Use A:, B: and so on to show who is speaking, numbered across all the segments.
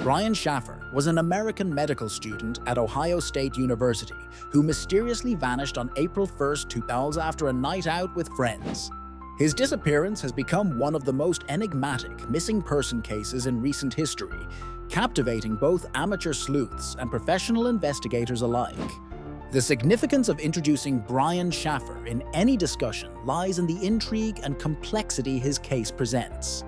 A: Brian Shaffer was an American medical student at Ohio State University who mysteriously vanished on April 1st, 2000 after a night out with friends. His disappearance has become one of the most enigmatic missing person cases in recent history, captivating both amateur sleuths and professional investigators alike. The significance of introducing Brian Shaffer in any discussion lies in the intrigue and complexity his case presents.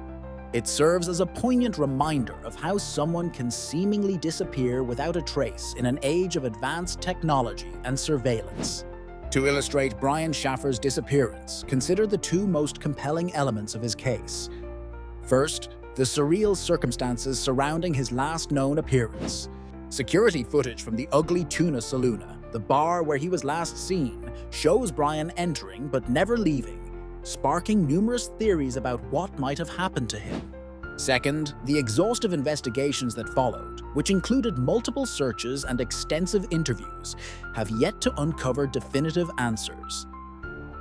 A: It serves as a poignant reminder of how someone can seemingly disappear without a trace in an age of advanced technology and surveillance. To illustrate Brian Shaffer's disappearance, consider the two most compelling elements of his case. First, the surreal circumstances surrounding his last known appearance. Security footage from the Ugly Tuna Saloona, the bar where he was last seen, shows Brian entering but never leaving, sparking numerous theories about what might have happened to him. Second, the exhaustive investigations that followed, which included multiple searches and extensive interviews, have yet to uncover definitive answers.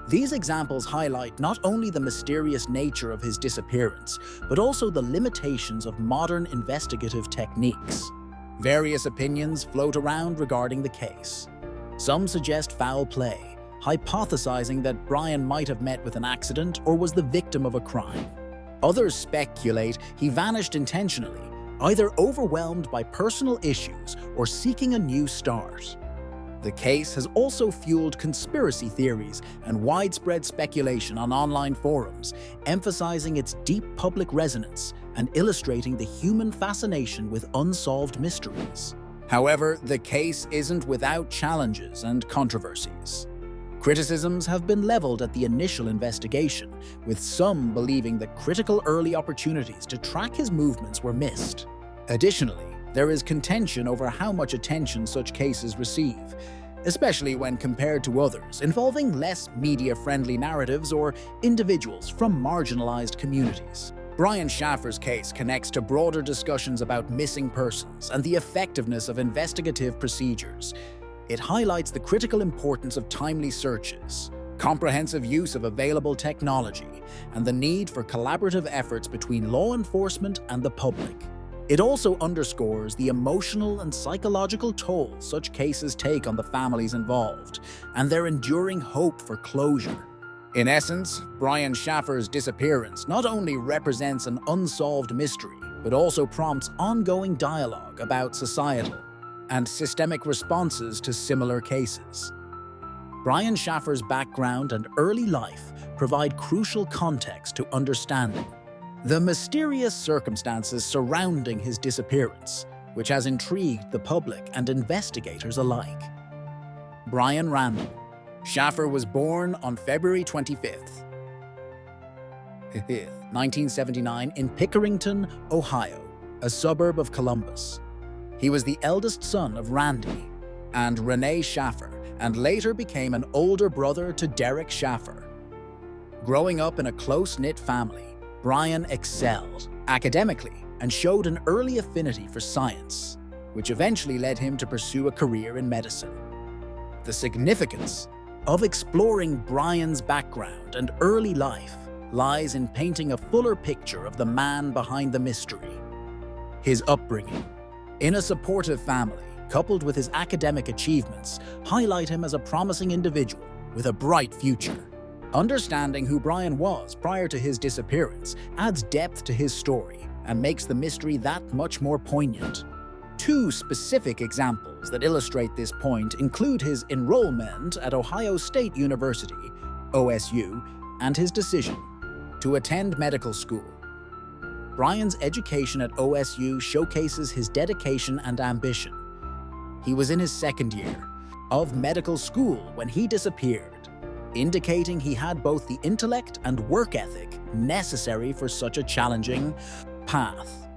A: These examples highlight not only the mysterious nature of his disappearance, but also the limitations of modern investigative techniques. Various opinions float around regarding the case. Some suggest foul play, hypothesizing that Brian might have met with an accident or was the victim of a crime. Others speculate he vanished intentionally, either overwhelmed by personal issues or seeking a new start. The case has also fueled conspiracy theories and widespread speculation on online forums, emphasizing its deep public resonance and illustrating the human fascination with unsolved mysteries. However, the case isn't without challenges and controversies. Criticisms have been leveled at the initial investigation, with some believing that critical early opportunities to track his movements were missed. Additionally, there is contention over how much attention such cases receive, especially when compared to others involving less media-friendly narratives or individuals from marginalized communities. Brian Shaffer's case connects to broader discussions about missing persons and the effectiveness of investigative procedures. It highlights the critical importance of timely searches, comprehensive use of available technology, and the need for collaborative efforts between law enforcement and the public. It also underscores the emotional and psychological toll such cases take on the families involved, and their enduring hope for closure. In essence, Brian Shaffer's disappearance not only represents an unsolved mystery, but also prompts ongoing dialogue about societal and systemic responses to similar cases. Brian Shaffer's background and early life provide crucial context to understanding the mysterious circumstances surrounding his disappearance, which has intrigued the public and investigators alike. Brian Randall Shaffer was born on February 25th, 1979 in Pickerington, Ohio, a suburb of Columbus. He was the eldest son of Randy and Renee Shaffer, and later became an older brother to Derek Shaffer. Growing up in a close-knit family, Brian excelled academically and showed an early affinity for science, which eventually led him to pursue a career in medicine. The significance of exploring Brian's background and early life lies in painting a fuller picture of the man behind the mystery. His upbringing in a supportive family, coupled with his academic achievements, highlight him as a promising individual with a bright future. Understanding who Brian was prior to his disappearance adds depth to his story and makes the mystery that much more poignant. Two specific examples that illustrate this point include his enrollment at Ohio State University, OSU, and his decision to attend medical school. Brian's education at OSU showcases his dedication and ambition. He was in his second year of medical school when he disappeared, indicating he had both the intellect and work ethic necessary for such a challenging path.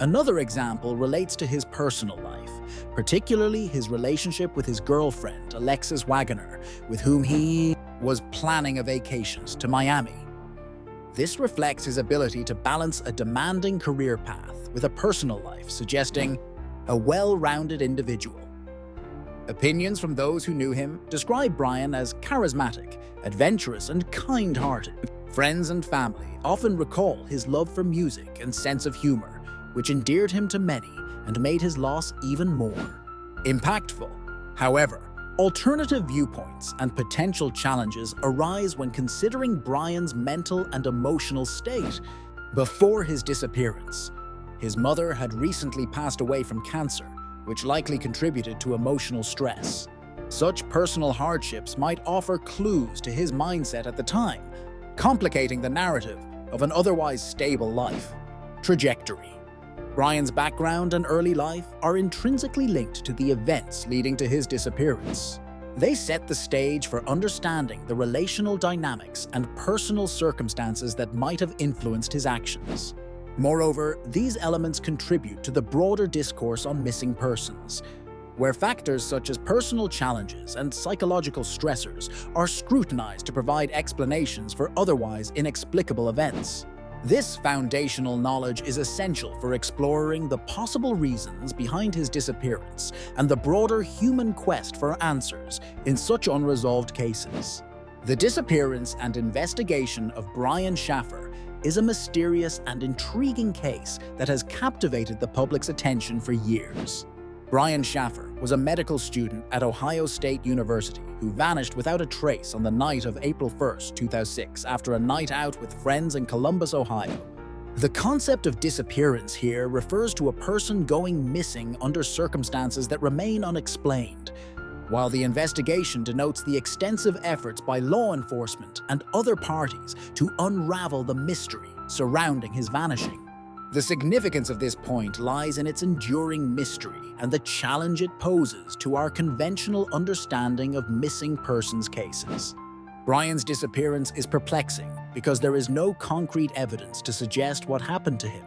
A: Another example relates to his personal life, particularly his relationship with his girlfriend, Alexis Wagoner, with whom he was planning a vacation to Miami. This reflects his ability to balance a demanding career path with a personal life, suggesting a well-rounded individual. Opinions from those who knew him describe Brian as charismatic, adventurous, and kind-hearted. Friends and family often recall his love for music and sense of humor, which endeared him to many and made his loss even more impactful. However, alternative viewpoints and potential challenges arise when considering Brian's mental and emotional state. Before his disappearance, his mother had recently passed away from cancer, which likely contributed to emotional stress. Such personal hardships might offer clues to his mindset at the time, complicating the narrative of an otherwise stable life. Trajectory. Brian's background and early life are intrinsically linked to the events leading to his disappearance. They set the stage for understanding the relational dynamics and personal circumstances that might have influenced his actions. Moreover, these elements contribute to the broader discourse on missing persons, where factors such as personal challenges and psychological stressors are scrutinized to provide explanations for otherwise inexplicable events. This foundational knowledge is essential for exploring the possible reasons behind his disappearance and the broader human quest for answers in such unresolved cases. The disappearance and investigation of Brian Shaffer is a mysterious and intriguing case that has captivated the public's attention for years. Brian Shaffer was a medical student at Ohio State University who vanished without a trace on the night of April 1, 2006 after a night out with friends in Columbus, Ohio. The concept of disappearance here refers to a person going missing under circumstances that remain unexplained, while the investigation denotes the extensive efforts by law enforcement and other parties to unravel the mystery surrounding his vanishing. The significance of this point lies in its enduring mystery and the challenge it poses to our conventional understanding of missing persons cases. Brian's disappearance is perplexing because there is no concrete evidence to suggest what happened to him,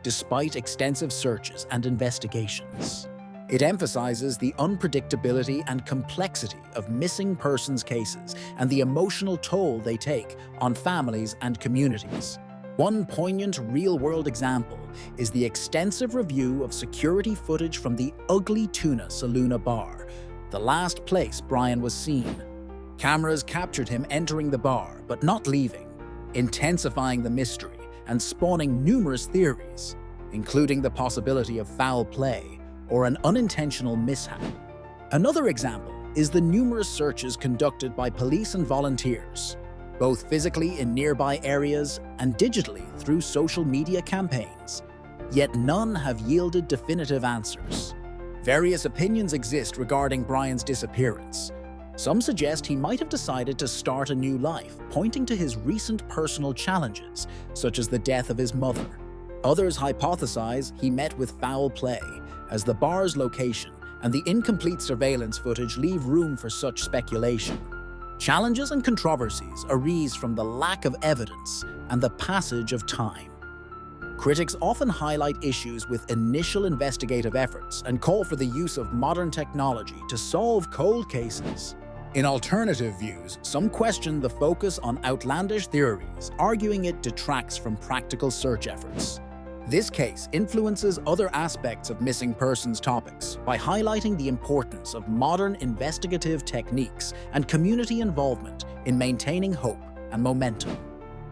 A: despite extensive searches and investigations. It emphasizes the unpredictability and complexity of missing persons cases and the emotional toll they take on families and communities. One poignant real-world example is the extensive review of security footage from the Ugly Tuna Saloona bar, the last place Brian was seen. Cameras captured him entering the bar but not leaving, intensifying the mystery and spawning numerous theories, including the possibility of foul play or an unintentional mishap. Another example is the numerous searches conducted by police and volunteers, both physically in nearby areas and digitally through social media campaigns, yet none have yielded definitive answers. Various opinions exist regarding Brian's disappearance. Some suggest he might have decided to start a new life, pointing to his recent personal challenges, such as the death of his mother. Others hypothesize he met with foul play, as the bar's location and the incomplete surveillance footage leave room for such speculation. Challenges and controversies arise from the lack of evidence and the passage of time. Critics often highlight issues with initial investigative efforts and call for the use of modern technology to solve cold cases. In alternative views, some question the focus on outlandish theories, arguing it detracts from practical search efforts. This case influences other aspects of missing persons topics by highlighting the importance of modern investigative techniques and community involvement in maintaining hope and momentum.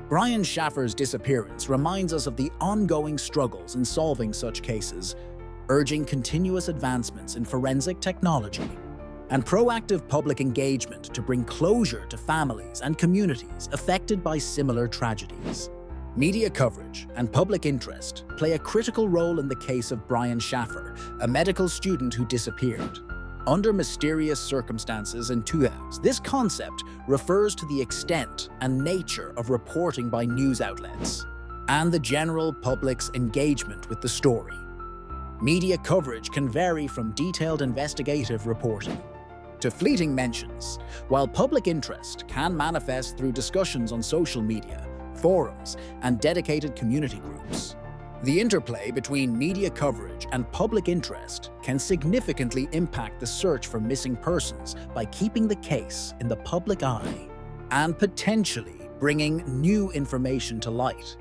A: Brian Shaffer's disappearance reminds us of the ongoing struggles in solving such cases, urging continuous advancements in forensic technology and proactive public engagement to bring closure to families and communities affected by similar tragedies. Media coverage and public interest play a critical role in the case of Brian Shaffer, a medical student who disappeared under mysterious circumstances in 2000. This concept refers to the extent and nature of reporting by news outlets and the general public's engagement with the story. Media coverage can vary from detailed investigative reporting to fleeting mentions, while public interest can manifest through discussions on social media, forums, and dedicated community groups. The interplay between media coverage and public interest can significantly impact the search for missing persons by keeping the case in the public eye and potentially bringing new information to light.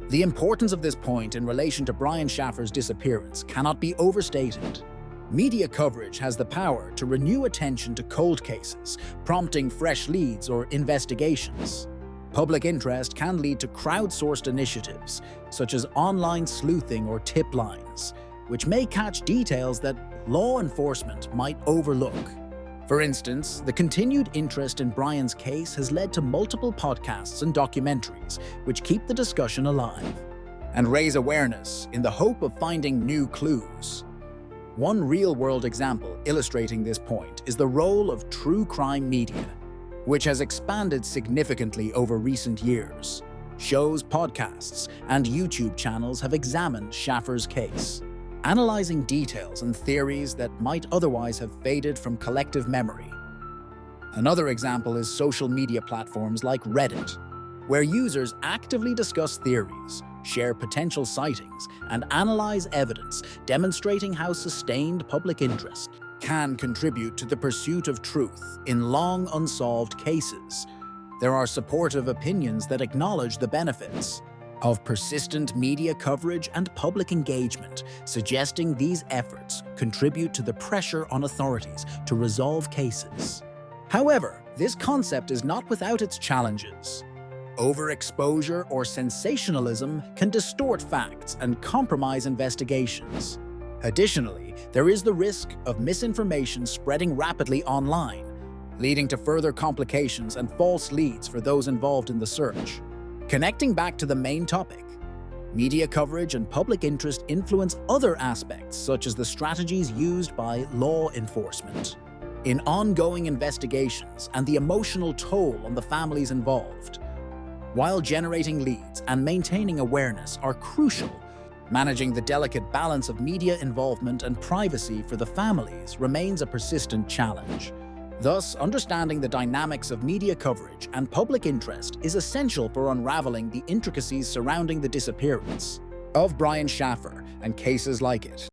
A: The importance of this point in relation to Brian Shaffer's disappearance cannot be overstated. Media coverage has the power to renew attention to cold cases, prompting fresh leads or investigations. Public interest can lead to crowdsourced initiatives, such as online sleuthing or tip lines, which may catch details that law enforcement might overlook. For instance, the continued interest in Brian's case has led to multiple podcasts and documentaries, which keep the discussion alive and raise awareness in the hope of finding new clues. One real-world example illustrating this point is the role of true crime media, which has expanded significantly over recent years. Shows, podcasts, and YouTube channels have examined Shaffer's case, analyzing details and theories that might otherwise have faded from collective memory. Another example is social media platforms like Reddit, where users actively discuss theories, share potential sightings, and analyze evidence, demonstrating how sustained public interest can contribute to the pursuit of truth in long unsolved cases. There are supportive opinions that acknowledge the benefits of persistent media coverage and public engagement, suggesting these efforts contribute to the pressure on authorities to resolve cases. However, this concept is not without its challenges. Overexposure or sensationalism can distort facts and compromise investigations. Additionally, there is the risk of misinformation spreading rapidly online, leading to further complications and false leads for those involved in the search. Connecting back to the main topic, media coverage and public interest influence other aspects, such as the strategies used by law enforcement in ongoing investigations and the emotional toll on the families involved. While generating leads and maintaining awareness are crucial, managing the delicate balance of media involvement and privacy for the families remains a persistent challenge. Thus, understanding the dynamics of media coverage and public interest is essential for unraveling the intricacies surrounding the disappearance of Brian Shaffer and cases like it.